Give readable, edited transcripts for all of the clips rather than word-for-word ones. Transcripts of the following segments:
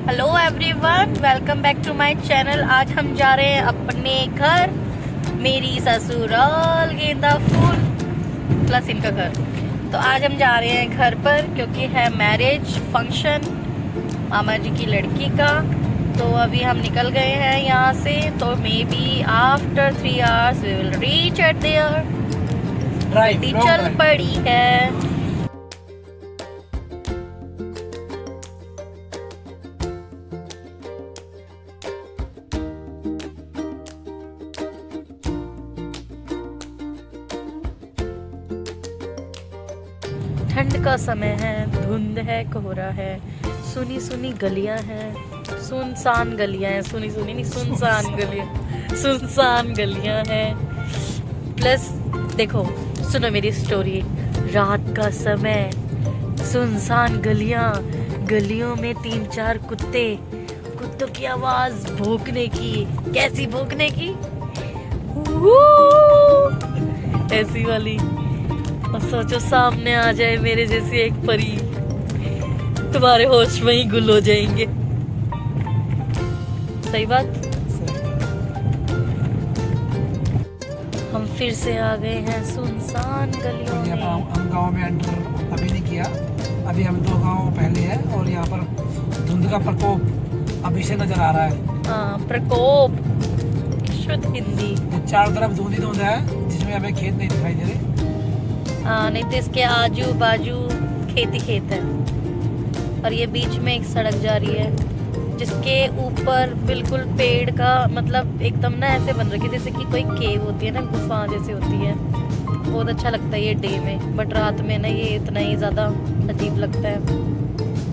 Hello everyone, welcome back to my channel. आज हम जा रहे हैं अपने घर, मेरी ससुराल गेंदा फूल प्लस इनका घर। तो आज हम जा रहे हैं घर पर क्योंकि है मैरिज फंक्शन मामा जी की लड़की का। तो अभी हम निकल गए हैं यहाँ से, तो maybe after 3 hours we will reach at there. गाड़ी चल पड़ी है। ठंड का समय है, धुंध है, कोहरा है, सुनी सुनी गलियां हैं, सुनसान गलियां हैं, सुनी सुनी नहीं सुनसान गलियां हैं। प्लस देखो, सुनो मेरी स्टोरी। रात का समय, सुनसान गलियां, गलियों में 3-4 कुत्तों की आवाज भौंकने की। कैसी भौंकने की? ऐसी वाली। और सोचो सामने आ जाए मेरे जैसी एक परी, तुम्हारे होश में ही गुल हो जाएंगे। सही बात। हम फिर से आ गए हैं सुनसान गलियों में। हम गांव में एंटर अभी नहीं किया, अभी हम 2 गांव पहले हैं और यहाँ पर धुंध का प्रकोप अभी से नजर आ रहा है। हाँ, प्रकोप शुद्ध हिंदी। चारों तरफ धुंध ही धुंध है, जिसमें हमें खेत नहीं दिखाई दे रहे। हाँ, नहीं तो इसके आजू बाजू खेत ही खेत है। और ये बीच में एक सड़क जा रही है जिसके ऊपर बिल्कुल पेड़ का मतलब एकदम ना ऐसे बन रखी है जैसे कि कोई केव होती है ना, गुफा जैसे होती है। बहुत अच्छा लगता है ये डे में, बट रात में ना ये इतना ही ज़्यादा अजीब लगता है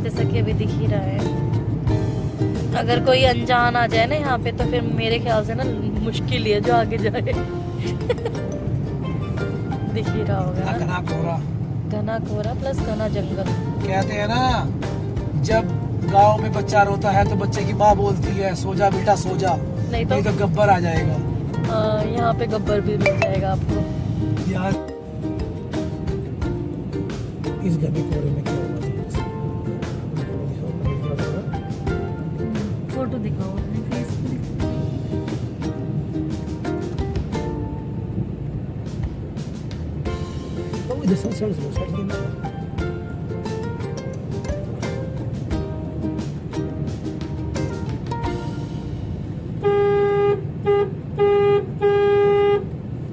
जैसा कि अभी दिख ही रहा है। अगर कोई अनजान आ जाए ना यहाँ पे तो फिर मेरे ख्याल से ना मुश्किल ही है जो आगे जाए। दिख ही रहा होगा घना कोहरा प्लस घना जंगल। कहते हैं ना, जब गांव में बच्चा रोता है तो बच्चे की माँ बोलती है, सो जा बेटा सो जा, नहीं तो गब्बर आ जाएगा। यहाँ पे गब्बर भी मिल जाएगा आपको। यार इस घने कोहरे में क्या होगा? फोटो दिखाओ।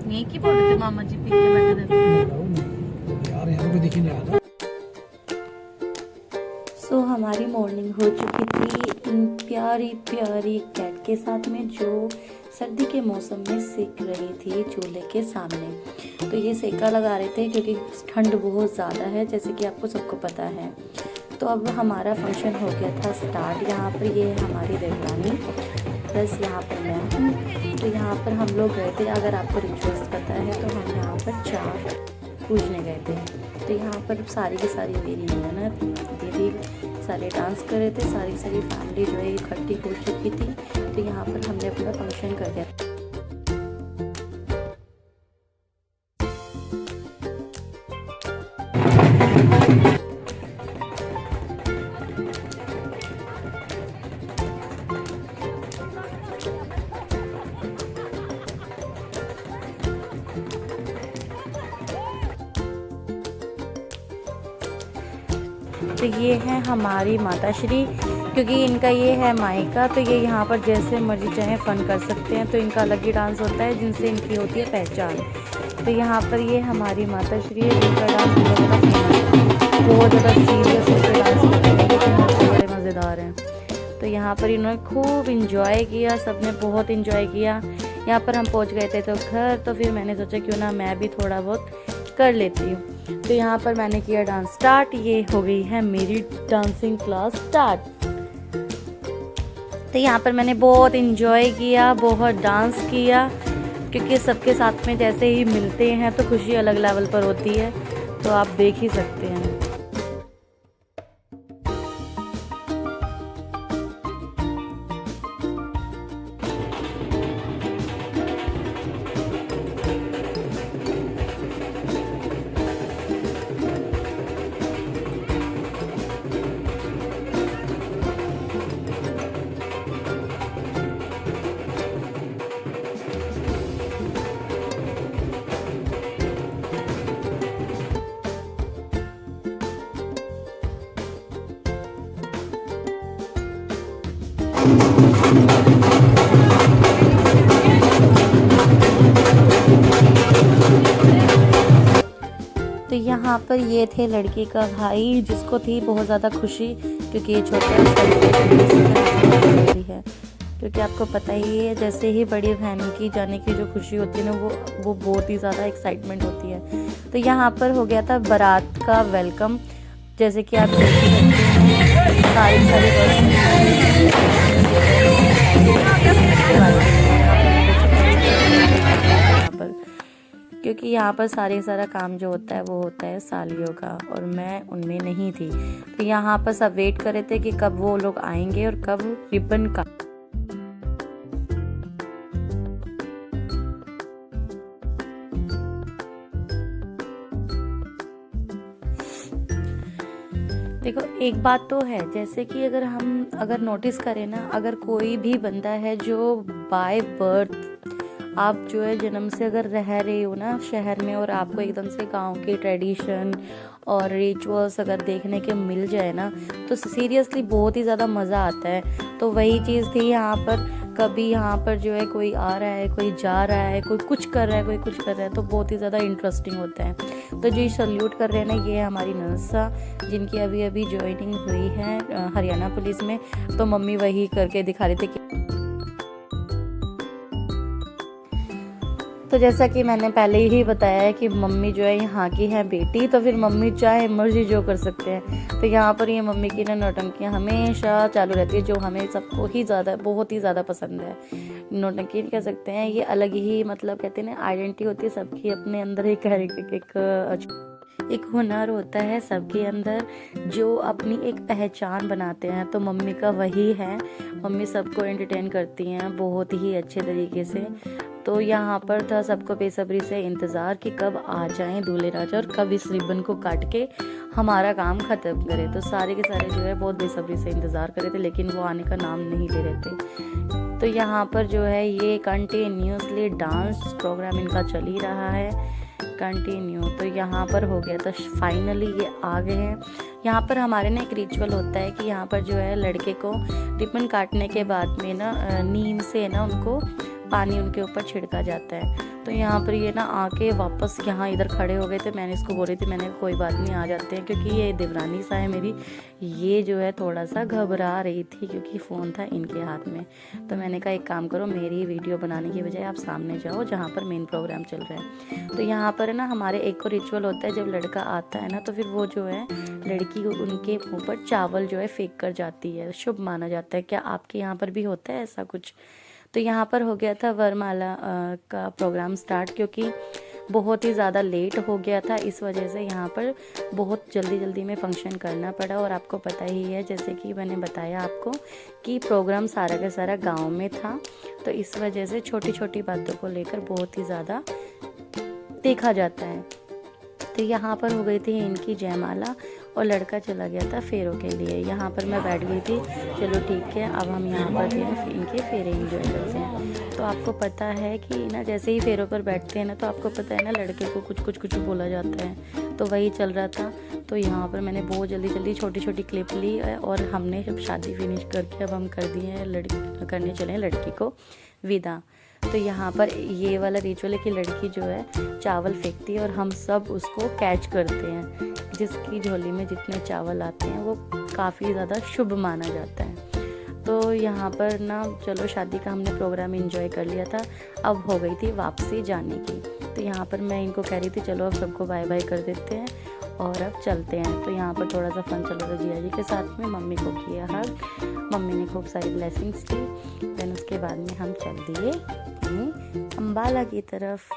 यही की फोटो थे मामा जी पी के बैठे थे यार, यहाँ पे दिख ही नहीं रहा था। सो हमारी मॉर्निंग हो चुकी थी इन प्यारी प्यारी कैट के साथ में, जो सर्दी के मौसम में सेक रही थी चूल्हे के सामने। तो ये सेका लगा रहे थे क्योंकि ठंड बहुत ज़्यादा है, जैसे कि आपको सबको पता है। तो अब हमारा फंक्शन हो गया था स्टार्ट। यहाँ पर ये है हमारी देवरानी, प्लस यहाँ पर मैं हूँ। तो यहाँ पर हम लोग गए थे, अगर आपको रिचुअल्स पता है तो हम यहाँ पर 4 पूजने गए थे। तो यहाँ पर सारी की सारी मेरी ननद दीदी सारे डांस कर रहे थे, सारी फैमिली जो है इकट्ठी हो चुकी थी। तो यहाँ पर हमने अपना फंक्शन कर दिया। तो ये है हमारी माता श्री, क्योंकि इनका ये है मायका। तो ये यहाँ पर जैसे मर्जी चाहे फ़न कर सकते हैं। तो इनका अलग ही डांस होता है जिनसे इनकी होती है पहचान। तो यहाँ पर ये हमारी माता श्री है, जिनका डांस बहुत ज़्यादा सीरियस होकर डांस करते हैं, लेकिन बड़े मज़ेदार हैं। तो यहाँ पर इन्होंने खूब इंजॉय किया, सब ने बहुत इंजॉय किया। यहाँ पर हम पहुँच गए थे तो घर, तो फिर मैंने सोचा क्यों ना मैं भी थोड़ा बहुत कर लेती हूँ। तो यहाँ पर मैंने किया डांस स्टार्ट। ये हो गई है मेरी डांसिंग क्लास स्टार्ट। तो यहाँ पर मैंने बहुत इंजॉय किया, बहुत डांस किया, क्योंकि सबके साथ में जैसे ही मिलते हैं तो खुशी अलग लेवल पर होती है। तो आप देख ही सकते हैं। तो यहाँ पर ये थे लड़की का भाई, जिसको थी बहुत ज़्यादा खुशी क्योंकि ये छोटा है। क्योंकि आपको पता ही है, जैसे ही बड़ी बहन की जाने की जो खुशी होती है ना, वो बहुत ही ज़्यादा एक्साइटमेंट होती है। तो यहाँ पर हो गया था बारात का वेलकम, जैसे कि आप देख सकते हैं सारी क्योंकि यहाँ पर सारा काम जो होता है वो होता है सालियों का, और मैं उनमें नहीं थी। तो यहाँ पर सब वेट कर रहे थे कि कब वो लोग आएंगे और कब रिबन का देखो, एक बात तो है, जैसे कि अगर नोटिस करें ना, अगर कोई भी बंदा है जो बाय बर्थ आप जो है जन्म से अगर रह रहे हो ना शहर में, और आपको एकदम से गांव के ट्रेडिशन और रिचुअल्स अगर देखने के मिल जाए ना, तो सीरियसली बहुत ही ज़्यादा मज़ा आता है। तो वही चीज़ थी यहाँ पर। कभी यहाँ पर जो है कोई आ रहा है, कोई जा रहा है, कोई कुछ कर रहा है, कोई कुछ कर रहा है, तो बहुत ही ज़्यादा इंटरेस्टिंग होता है। तो जो सल्यूट कर रहे हैं ना, ये हमारी नर्सा, जिनकी अभी अभी ज्वाइनिंग हुई है हरियाणा पुलिस में। तो मम्मी वही करके दिखा रहे थे कि तो जैसा कि मैंने पहले ही बताया है कि मम्मी जो है यहाँ की है बेटी, तो फिर मम्मी चाहे मर्जी जो कर सकते हैं। तो यहाँ पर ये मम्मी की ना नौटंकियाँ हमेशा चालू रहती है, जो हमें सबको ही ज़्यादा बहुत ही ज़्यादा पसंद है। नौटंकी कह सकते हैं, ये अलग ही मतलब कहते हैं ना आइडेंटिटी होती है सबकी अपने अंदर। एक हुनर होता है सबके अंदर, जो अपनी एक पहचान बनाते हैं। तो मम्मी का वही है। मम्मी सबको एंटरटेन करती हैं बहुत ही अच्छे तरीके से। तो यहाँ पर था सबको बेसब्री से इंतज़ार कि कब आ जाएं दूल्हे राजा और कब इस रिबन को काट के हमारा काम ख़त्म करें। तो सारे के सारे जो है बहुत बेसब्री से इंतज़ार कर रहे थे, लेकिन वो आने का नाम नहीं ले रहे थे। तो यहाँ पर जो है ये कंटिन्यूसली डांस प्रोग्राम इनका चल ही रहा है कंटिन्यू। तो यहाँ पर हो गया था फाइनली ये आ गए हैं। यहाँ पर हमारे ना एक रिचुअल होता है कि यहाँ पर जो है लड़के को रिबन काटने के बाद में ना नीम से ना उनको पानी उनके ऊपर छिड़का जाता है। तो यहाँ पर ये ना आके वापस यहाँ इधर खड़े हो गए थे। मैंने इसको बोली थी, मैंने कोई बात नहीं आ जाते हैं, क्योंकि ये देवरानी सा है मेरी, ये जो है थोड़ा सा घबरा रही थी क्योंकि फ़ोन था इनके हाथ में। तो मैंने कहा एक काम करो, मेरी वीडियो बनाने की बजाय आप सामने जाओ जहाँ पर मेन प्रोग्राम चल रहा है। तो यहाँ पर है ना हमारे एक को रिचुअल होता है, जब लड़का आता है ना तो फिर वो जो है लड़की को उनके मुँह पर चावल जो है फेंक कर जाती है, शुभ माना जाता है। क्या आपके यहाँ पर भी होता है ऐसा कुछ? तो यहाँ पर हो गया था वरमाला का प्रोग्राम स्टार्ट, क्योंकि बहुत ही ज़्यादा लेट हो गया था, इस वजह से यहाँ पर बहुत जल्दी में फंक्शन करना पड़ा। और आपको पता ही है, जैसे कि मैंने बताया आपको, कि प्रोग्राम सारा का सारा गांव में था। तो इस वजह से छोटी छोटी बातों को लेकर बहुत ही ज़्यादा देखा जाता है। तो यहाँ पर हो गई थी इनकी जयमाला और लड़का चला गया था फेरों के लिए। यहाँ पर मैं बैठ गई थी, चलो ठीक है अब हम यहाँ पर जो है इनके फेरे एंजॉय करते हैं। तो आपको पता है कि ना जैसे ही फेरों पर बैठते हैं ना, तो आपको पता है ना लड़के को कुछ बोला जाता है। तो वही चल रहा था। तो यहाँ पर मैंने बहुत जल्दी छोटी क्लिप ली, और हमने जब शादी फिनिश करके अब हम कर दिए हैं करने चले हैं लड़की को विदा। तो यहाँ पर ये वाला रिचुअल है कि लड़की जो है चावल फेंकती है और हम सब उसको कैच करते हैं। जिसकी झोली में जितने चावल आते हैं वो काफ़ी ज़्यादा शुभ माना जाता है। तो यहाँ पर ना चलो शादी का हमने प्रोग्राम एंजॉय कर लिया था, अब हो गई थी वापसी जाने की। तो यहाँ पर मैं इनको कह रही थी चलो अब सबको बाय बाय कर देते हैं और अब चलते हैं। तो यहाँ पर थोड़ा सा फन चल रहा था जिया जी के साथ में। मम्मी को किया हग, मम्मी ने खूब सारी ब्लेसिंग्स दी। देन उसके बाद में हम चल दिए अम्बाला की तरफ।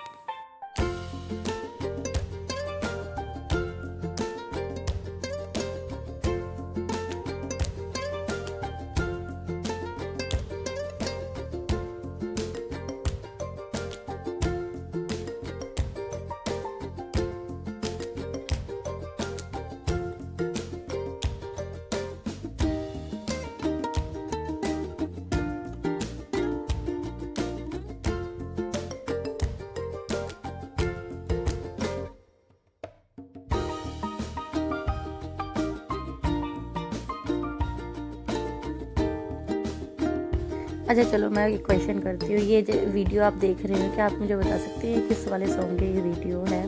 अच्छा चलो मैं एक क्वेश्चन करती हूँ, ये जो वीडियो आप देख रहे हो क्या आप मुझे बता सकते हैं किस वाले सॉन्ग की ये वीडियो है?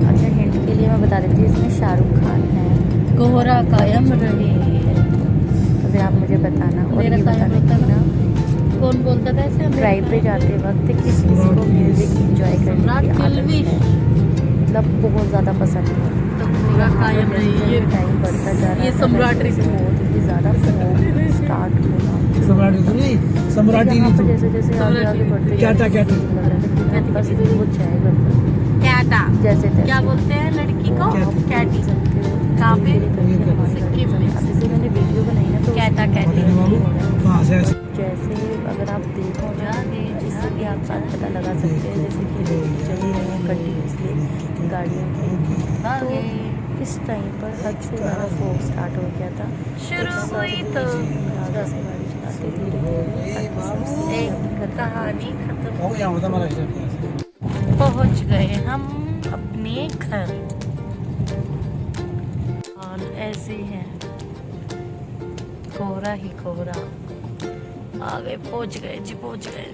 अच्छा हिंट के लिए मैं बता देती हूँ, इसमें शाहरुख खान है, कोहरा कायम रहे। तो फिर आप मुझे बताना। और मेरा ये कायम बताना कि रहता ना कौन बोलता था ऐसे? ड्राइव पे जाते वक्त किस चीज़ को म्यूज़िक इंजॉय करने सम्राट की आदत किलविश। है, मतलब बहुत ज़्यादा पसंद है। तो कोहरा कायम रहे। ये टाइम बढ़ता जा रहा ये है, सम्राट वैसे ऋतु। बहुत ही ज़्यादा स्टार्ट हुआ। सम्राट ऋतु नहीं, सम्राट यहाँ पर ऋतु। जैसे जैसे आगे आगे बढ़ते क्या था, क्या था? लग रहा था कि बस वो जाएगा कैटा जैसे तैसे। क्या बोलते हैं लड़की को? कैटी। कहाँ पे? सिक्किम में। अब जैसे मैंने वीडियो बनाई ना तो कैटा कैटी। बताने वालों कहाँ से ऐसे जैसे अगर आप देखो ना इससे भी आप साथ पता लगा सकते हैं, जैसे कि लोग चल रहे हैं कंटिन्यूसली गाड़ियों की, तो इस टाइम पर हद से ज़्यादा फोक स्टार्ट हो गया था। शुरू हुई तो आगे से गाड़ी चलाते धीरे धीरे एक कहानी खत्म। हो गया होता हमारा स्टेप। पहुंच गए हम अपने घर और ऐसे हैं कोहरा ही कोहरा। आ गए, पहुंच गए जी, पहुंच गए।